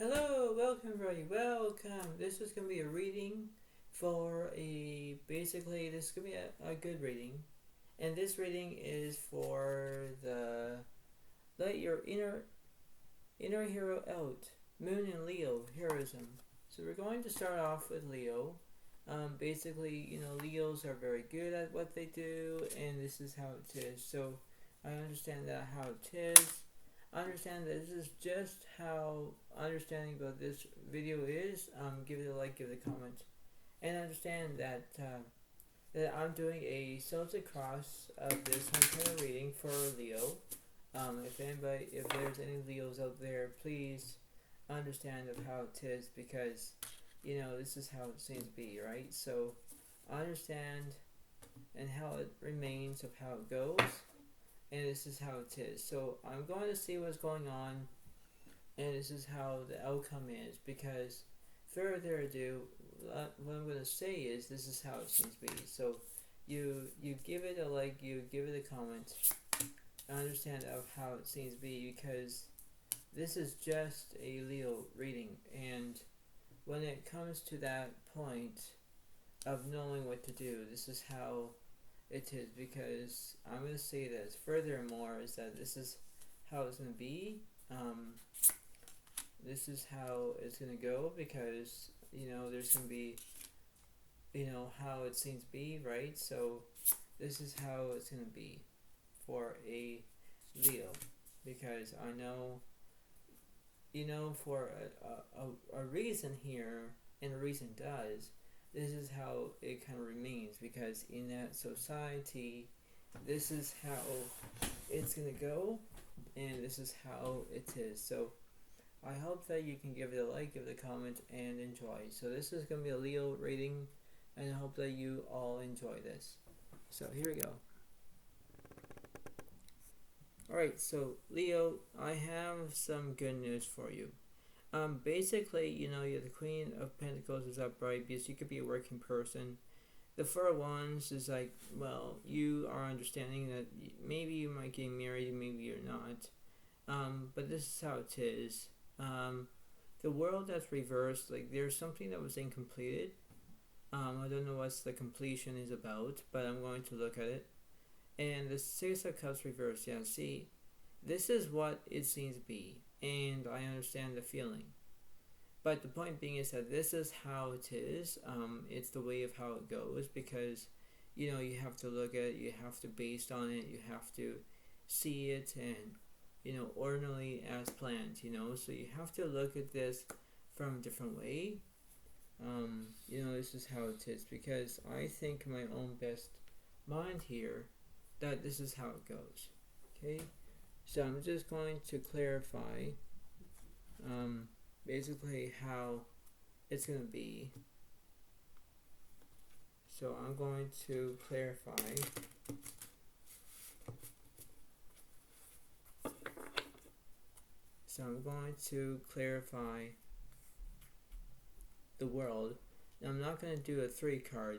Hello, welcome everybody, welcome. This is going to be a reading for basically this is going to be a good reading. And this reading is for let your inner hero out, Moon and Leo, heroism. So we're going to start off with Leo. Basically, Leos are very good at what they do, and this is how it is. So I understand that how it is. Understand that this is just how understanding about this video is. Give it a like, give it a comment, and understand that that I'm doing a celtic cross of this kind of reading for Leo. If there's any Leos out there, please understand of how it is, because this is how it seems to be, right? So understand and how it remains of how it goes. And this is how it is. So I'm going to see what's going on, and this is how the outcome is, because further ado, what I'm going to say is this is how it seems to be. So you give it a like, you give it a comment, understand of how it seems to be, because this is just a Leo reading, and when it comes to that point of knowing what to do, this is how it is, because I'm going to say this furthermore is that this is how it's going to be. This is how it's going to go, because there's going to be how it seems to be, right? So this is how it's going to be for a Leo, because I know for a reason here, and a reason does, this is how it kind of remains, because in that society, this is how it's going to go, and this is how it is. So I hope that you can give it a like, give it a comment, and enjoy. So this is going to be a Leo reading, and I hope that you all enjoy this. So here we go. Alright, so Leo, I have some good news for you. Basically, you're the Queen of Pentacles is upright, because you could be a working person. The Four of Wands is like, well, you are understanding that maybe you might get married, maybe you're not. But this is how it is. The world that's reversed, like there's something that was incompleted. I don't know what the completion is about, but I'm going to look at it. And the Six of Cups reversed, yeah, see, this is what it seems to be. And I understand the feeling, but the point being is that this is how it is. It's the way of how it goes, because you have to look at it, you have to based on it, you have to see it, and ordinarily as planned. So you have to look at this from a different way. This is how it is, because I think in my own best mind here that this is how it goes. Okay. So I'm just going to clarify basically how it's going to be. So I'm going to clarify the world. Now I'm not going to do a 3 card,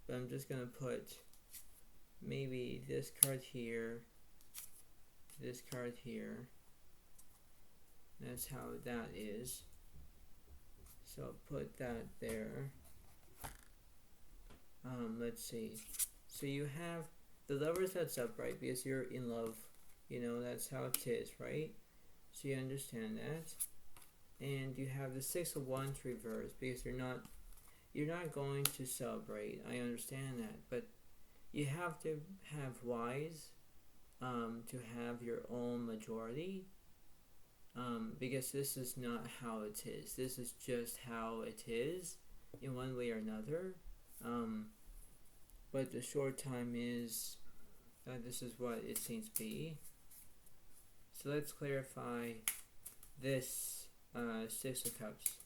but I'm just going to put maybe this card here, this card here. That's how that is. So I'll put that there. Let's see. So you have the Lovers that's upright, because you're in love. That's how it is, right? So you understand that. And you have the Six of Wands reversed, because you're not going to celebrate. I understand that, but you have to have wise to have your own majority, because this is not how it is. This is just how it is in one way or another. But the short time is that this is what it seems to be. So let's clarify this Six of Cups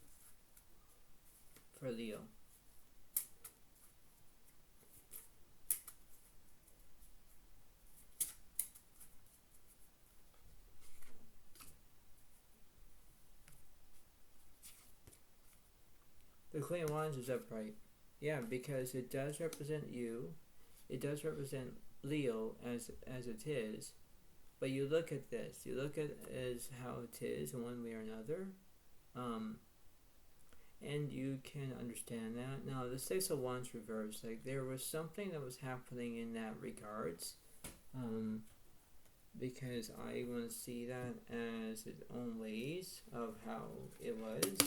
for Leo. The Queen of Wands is upright. Yeah, because it does represent you. It does represent Leo as it is. But you look at this. You look at it as how it is in one way or another. And you can understand that. Now, the Six of Wands reversed, like there was something that was happening in that regards, because I want to see that as its own ways of how it was.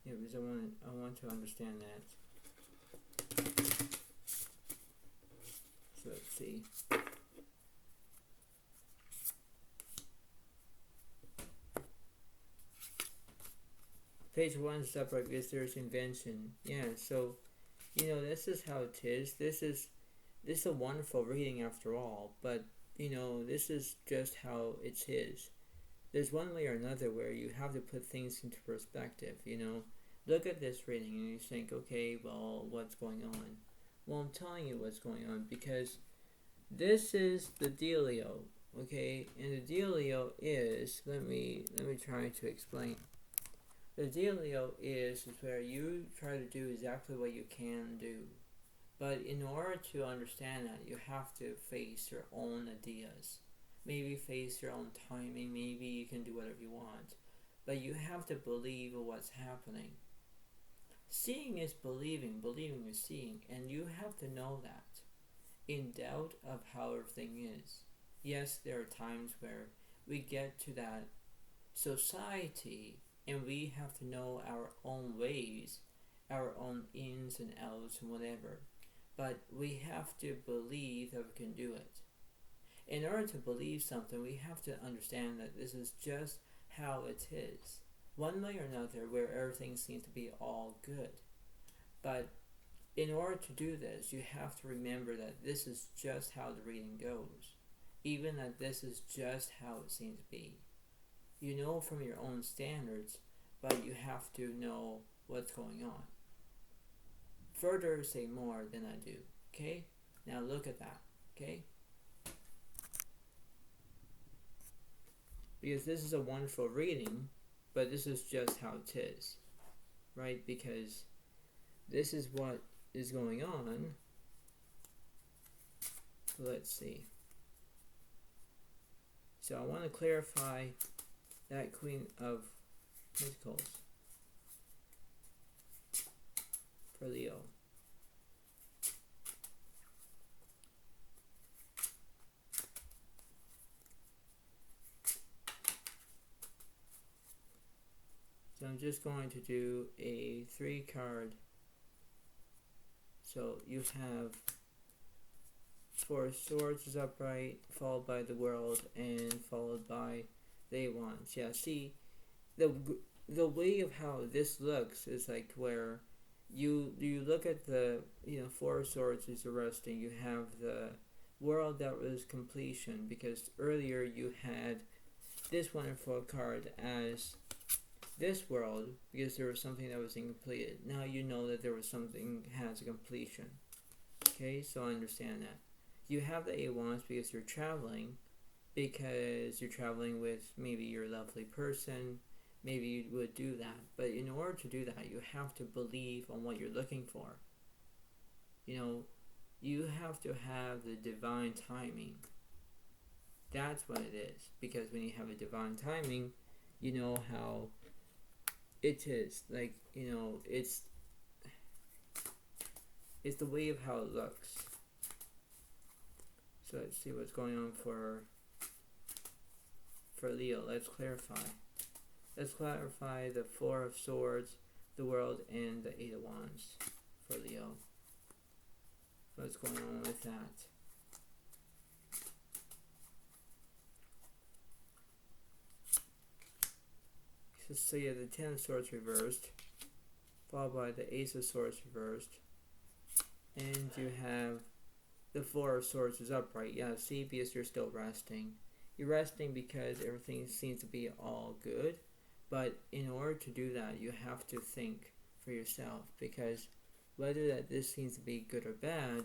It was, I want to understand that. So let's see. Page 1 is upright because there's invention. Yeah, so, this is how it is. This is a wonderful reading after all, but, this is just how it is. There's one way or another where you have to put things into perspective, Look at this reading and you think, okay, well, what's going on? Well, I'm telling you what's going on because this is the dealio, okay? And the dealio is, let me try to explain. The dealio is where you try to do exactly what you can do. But in order to understand that, you have to face your own ideas. Maybe face your own timing. Maybe you can do whatever you want. But you have to believe in what's happening. Seeing is believing. Believing is seeing. And you have to know that. In doubt of how everything is. Yes, there are times where we get to that society and we have to know our own ways, our own ins and outs and whatever. But we have to believe that we can do it. In order to believe something, we have to understand that this is just how it is. One way or another, where everything seems to be all good. But in order to do this, you have to remember that this is just how the reading goes. Even that this is just how it seems to be. You know from your own standards, but you have to know what's going on. Further say more than I do, okay? Now look at that, okay? Because this is a wonderful reading, but this is just how it is, right? Because this is what is going on. Let's see. So I want to clarify that Queen of Pentacles for Leo. So I'm just going to do a 3-card. So you have Four of Swords is upright, followed by the World, and followed by the 8 Wands. Yeah, see, the way of how this looks is like where you look at the Four of Swords is arresting. You have the World that was completion, because earlier you had this wonderful card as this world because there was something that was incompleted. Now you know that there was something has a completion. Okay, so I understand that. You have the 8 Wands because you're traveling with maybe your lovely person. Maybe you would do that. But in order to do that, you have to believe on what you're looking for. You have to have the divine timing. That's what it is. Because when you have a divine timing, you know how it is. Like, it's the way of how it looks. So let's see what's going on for Leo. Let's clarify. Let's clarify the Four of Swords, the World, and the 8 of Wands for Leo. What's going on with that? So yeah, the 10 of Swords reversed, followed by the Ace of Swords reversed, and you have the Four of Swords is upright. Yeah, see, because you're still resting. You're resting because everything seems to be all good, but in order to do that, you have to think for yourself, because whether that this seems to be good or bad,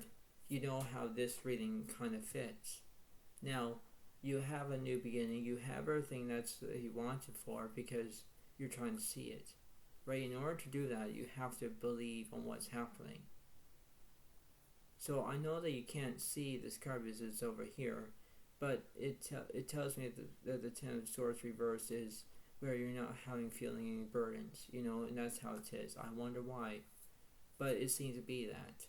you know how this reading kind of fits. Now, you have a new beginning. You have everything that's you wanted for because you're trying to see it. Right? In order to do that, you have to believe on what's happening. So I know that you can't see this card because it's over here, but it tells me that the Ten of Swords reverse is where you're not feeling any burdens, and that's how it is. I wonder why, but it seems to be that.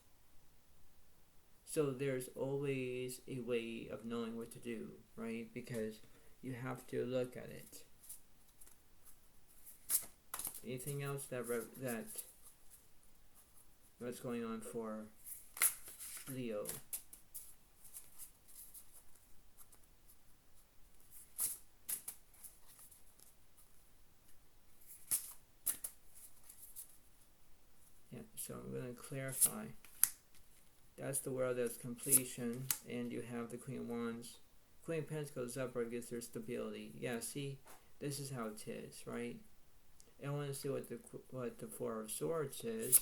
So there's always a way of knowing what to do, right? Because you have to look at it. Anything else that what's going on for Leo? Yeah, so I'm going to clarify. That's the world that's completion, and you have the Queen of Wands. Queen of Pentacles upright gives their stability. Yeah, see, this is how it is, right? And I want to see what the Four of Swords is.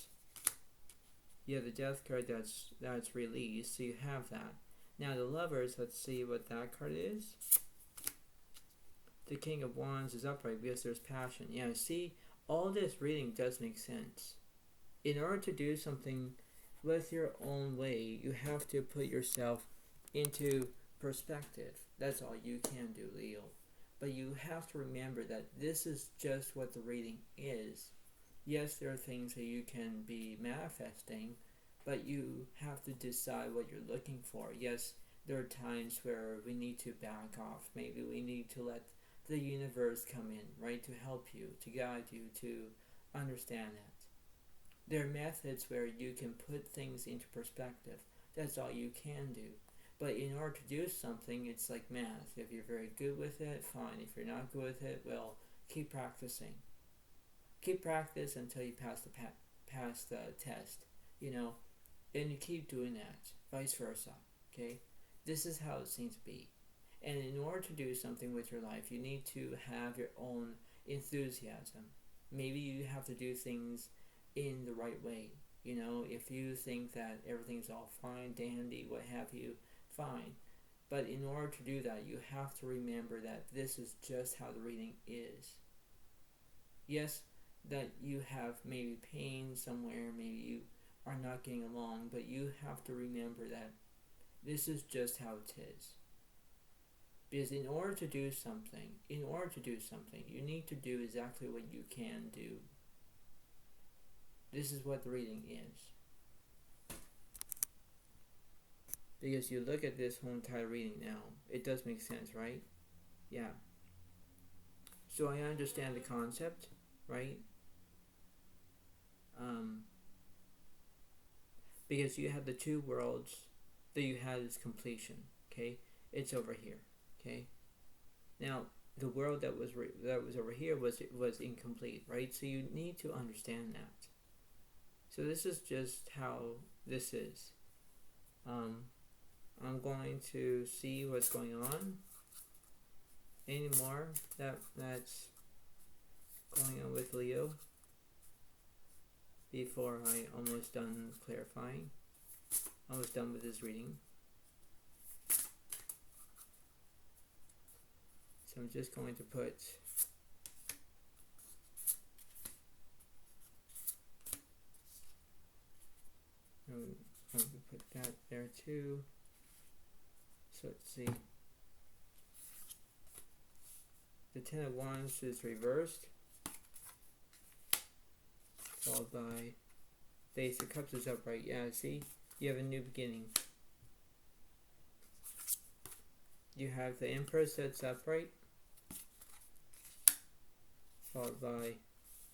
You have the Death card that's released, so you have that. Now the Lovers, let's see what that card is. The King of Wands is upright because there's passion. Yeah, see, all this reading does make sense. In order to do something with your own way, you have to put yourself into perspective. That's all you can do, Leo. But you have to remember that this is just what the reading is. Yes, there are things that you can be manifesting, but you have to decide what you're looking for. Yes, there are times where we need to back off. Maybe we need to let the universe come in, right, to help you, to guide you, to understand that. There are methods where you can put things into perspective. That's all you can do. But in order to do something, it's like math. If you're very good with it, fine. If you're not good with it, well, keep practicing. Keep practice until you pass the test, and you keep doing that, vice versa, okay? This is how it seems to be. And in order to do something with your life, you need to have your own enthusiasm. Maybe you have to do things in the right way. If you think that everything's all fine, dandy, what have you, fine. But in order to do that, you have to remember that this is just how the reading is. Yes, that you have maybe pain somewhere, maybe you are not getting along, but you have to remember that this is just how it is. Because in order to do something, you need to do exactly what you can do. This is what the reading is. Because you look at this whole entire reading now, it does make sense, right? Yeah. So I understand the concept, right? Because you have the two worlds that you had is completion, okay? It's over here, okay? Now, the world that was over here was incomplete, right? So you need to understand that. So this is just how this is. I'm going to see what's going on. Any more that's going on with Leo before I almost done clarifying. Almost done with this reading. So I'm just going to put that there too. So let's see. The Ten of Wands is reversed, followed by the Ace of Cups is upright. Yeah, see? You have a new beginning. You have the Empress that's upright, followed by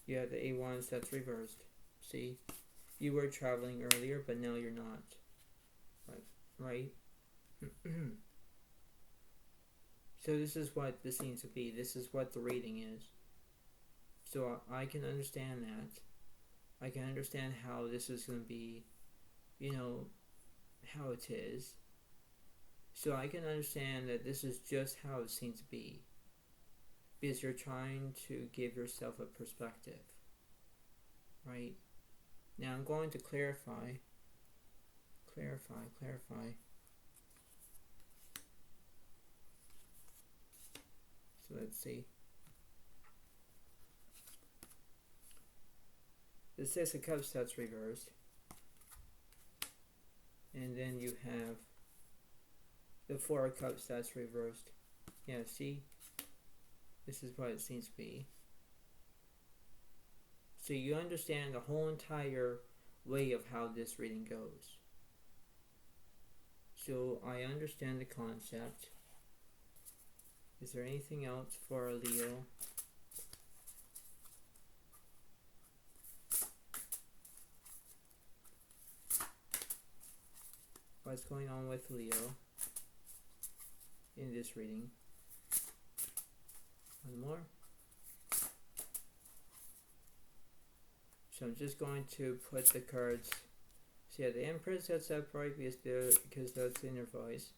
you have the Eight of Wands that's reversed. See? You were traveling earlier, but now you're not. Right? So this is what this seems to be. This is what the reading is. So I can understand that. I can understand how this is going to be, how it is. So I can understand that this is just how it seems to be. Because you're trying to give yourself a perspective. Right? Now I'm going to clarify. So let's see. The Six of Cups that's reversed. And then you have The Four of Cups, that's reversed. Yeah, see? This is what it seems to be. So you understand the whole entire way of how this reading goes. So I understand the concept. Is there anything else for a Leo? What's going on with Leo in this reading? One more. So I'm just going to put the cards. So yeah, the Empress, that's upright because that's inner voice.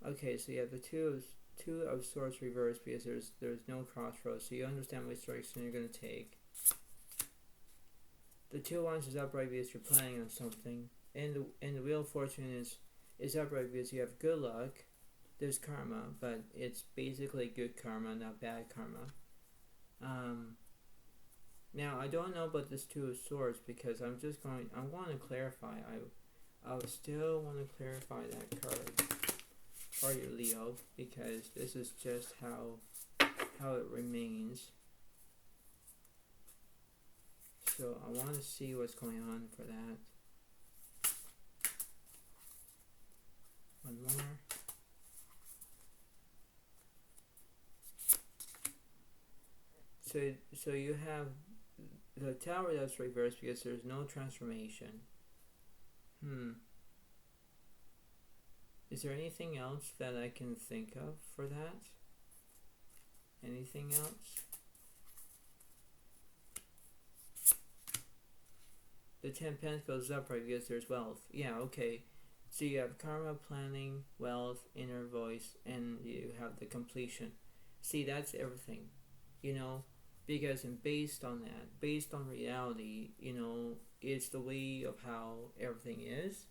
Okay, so you have the two of Swords reversed because there's no crossroads. So you understand which direction you're going to take. The Two of Wands is upright because you're planning on something. And the Wheel of Fortune is upright because you have good luck. There's karma, but it's basically good karma, not bad karma. Now I don't know about this Two of Swords because I want to clarify. I still want to clarify that card for you, Leo, because this is just how it remains. So I want to see what's going on for that. One more. So you have the Tower that's reversed because there's no transformation. Is there anything else that I can think of for that? Anything else? The 10 Pentacles upright because there's wealth. Yeah, okay. So you have karma, planning, wealth, inner voice, and you have the completion. See, that's everything, you know, because based on that, based on reality, you know, it's the way of how everything is.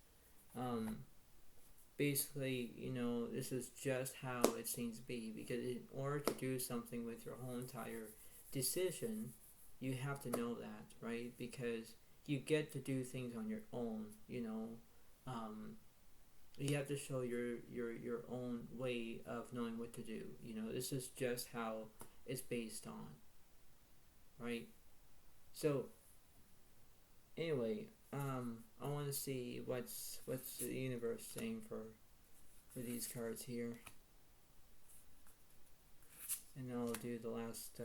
Basically, you know, this is just how it seems to be, because in order to do something with your whole entire decision, you have to know that, right? Because you get to do things on your own, you know. You have to show your own way of knowing what to do. You know, this is just how it's based on, right? So anyway, I want to see what's the universe saying for these cards here, and then I'll do the last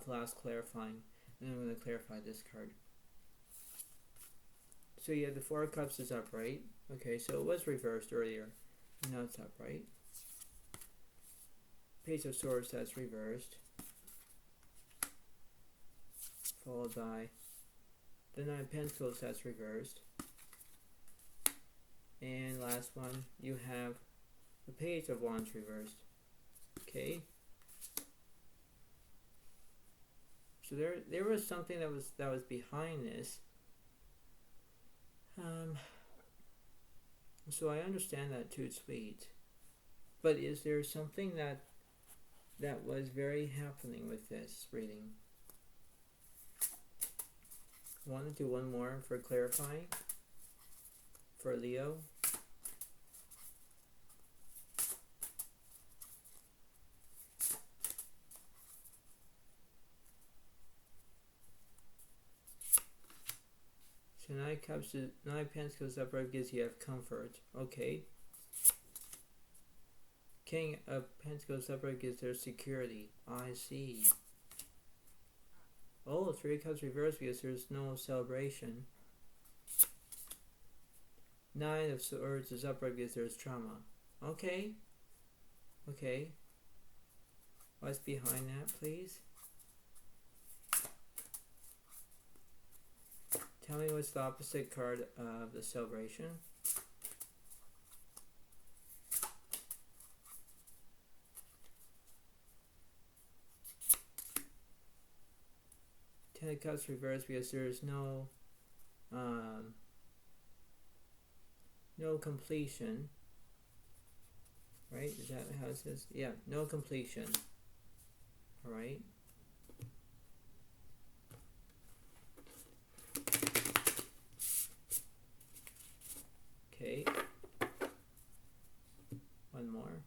last clarifying, and I'm going to clarify this card. So yeah, the Four of Cups is upright. Okay, so it was reversed earlier. Now it's upright. Page of Swords, that's reversed. Followed by the Nine of Pentacles, that's reversed. And last one, you have the Page of Wands reversed. Okay. So there was something that was behind this. So I understand that too, sweet. But is there something that was very happening with this reading? I want to do one more for clarifying for Leo. So Nine of Pentacles upright gives you have comfort. Okay. King of Pentacles upright gives their security. I see. Oh, Three of Cups reversed because there's no celebration. Nine of Swords is upright because there's trauma. Okay. Okay. What's behind that, please? Tell me what's the opposite card of the celebration. Ten of Cups reversed because there's no completion. Right? Is that how it says? Yeah, no completion. Alright. Okay. One more.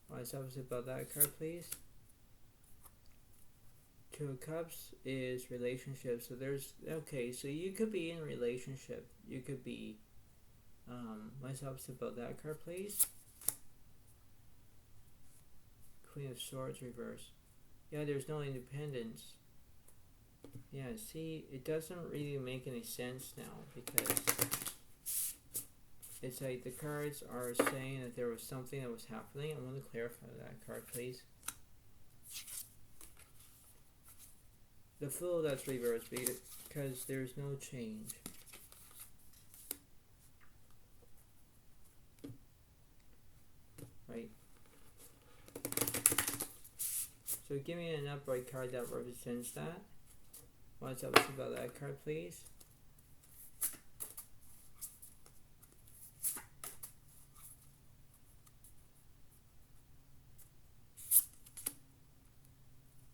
What's opposite about that card, please? Two of Cups is relationship. So there's, okay, so you could be in a relationship. You could be, what's opposite about that card, please? Queen of Swords reverse. Yeah, there's no independence. Yeah, see, it doesn't really make any sense now, because it's like the cards are saying that there was something that was happening. I want to clarify that card, please. The Fool, that's reversed because there's no change. Right? So give me an upright card that represents that. What's up about that card, please?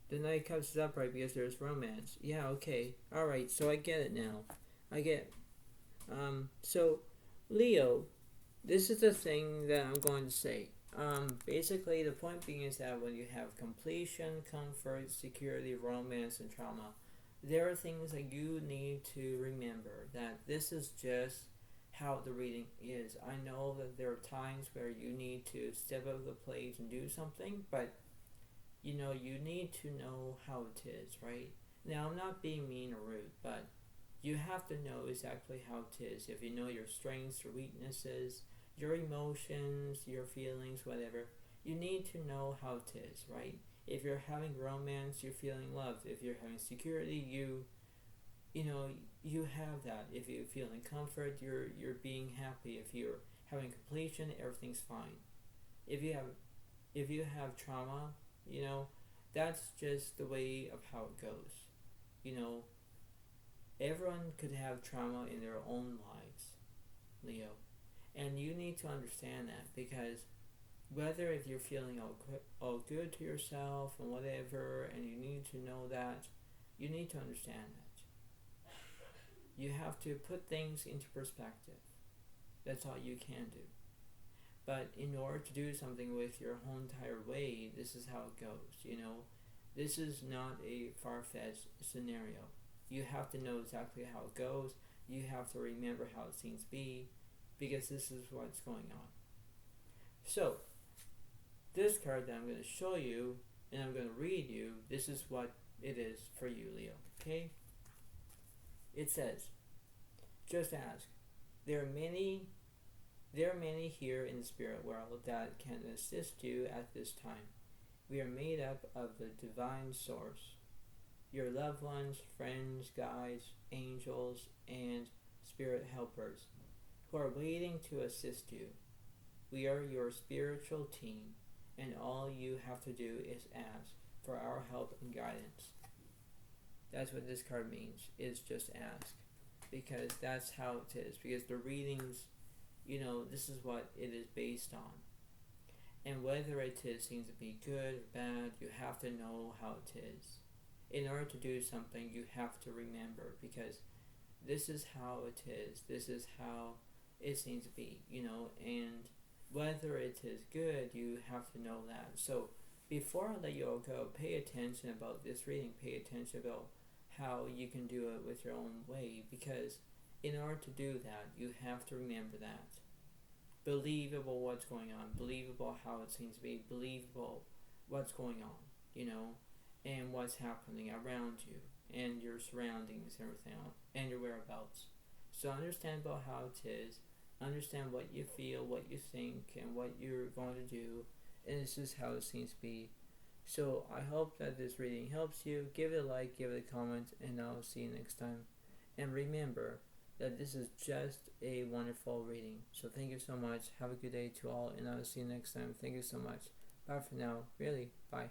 The Knight of Cups is upright because there's romance. Yeah, okay. Alright, so I get it now. I get so Leo, this is the thing that I'm going to say. Basically the point being is that when you have completion, comfort, security, romance, and trauma, there are things that you need to remember, that this is just how the reading is. I know that there are times where you need to step up the plate and do something, but you know, you need to know how it is, right? Now, I'm not being mean or rude, but you have to know exactly how it is. If you know your strengths, your weaknesses, your emotions, your feelings, whatever, you need to know how it is, right? If you're having romance, you're feeling loved. If you're having security, you know, you have that. If you're feeling comfort, you're being happy. If you're having completion, everything's fine. If you have trauma, you know, that's just the way of how it goes. You know, everyone could have trauma in their own lives, Leo. And you need to understand that, because whether if you're feeling all good to yourself and whatever, and you need to know that, you need to understand that. You have to put things into perspective. That's all you can do. But in order to do something with your whole entire way, this is how it goes, you know. This is not a far-fetched scenario. You have to know exactly how it goes. You have to remember how it seems to be, because this is what's going on. So, this card that I'm going to show you, and I'm going to read you, this is what it is for you, Leo, okay? It says, just ask. There are many here in the spirit world that can assist you at this time. We are made up of the divine source, your loved ones, friends, guides, angels, and spirit helpers who are waiting to assist you. We are your spiritual team, and all you have to do is ask for our help and guidance. That's what this card means, is just ask, because that's how it is, because the readings, you know, this is what it is based on. And whether it seems to be good or bad, you have to know how it is. In order to do something, you have to remember, because this is how it is. This is how it seems to be, you know, and whether it is good, you have to know that. So before I let you all go, pay attention about this reading. Pay attention about how you can do it with your own way, because in order to do that, you have to remember that. Believable what's going on, believable how it seems to be, believable what's going on, you know, and what's happening around you, and your surroundings and everything else, and your whereabouts. So understand about how it is, understand what you feel, what you think, and what you're going to do, and this is how it seems to be. So I hope that this reading helps you. Give it a like, give it a comment, and I'll see you next time. And remember that this is just a wonderful reading. So thank you so much. Have a good day to all, and I'll see you next time. Thank you so much. Bye for now. Really. Bye.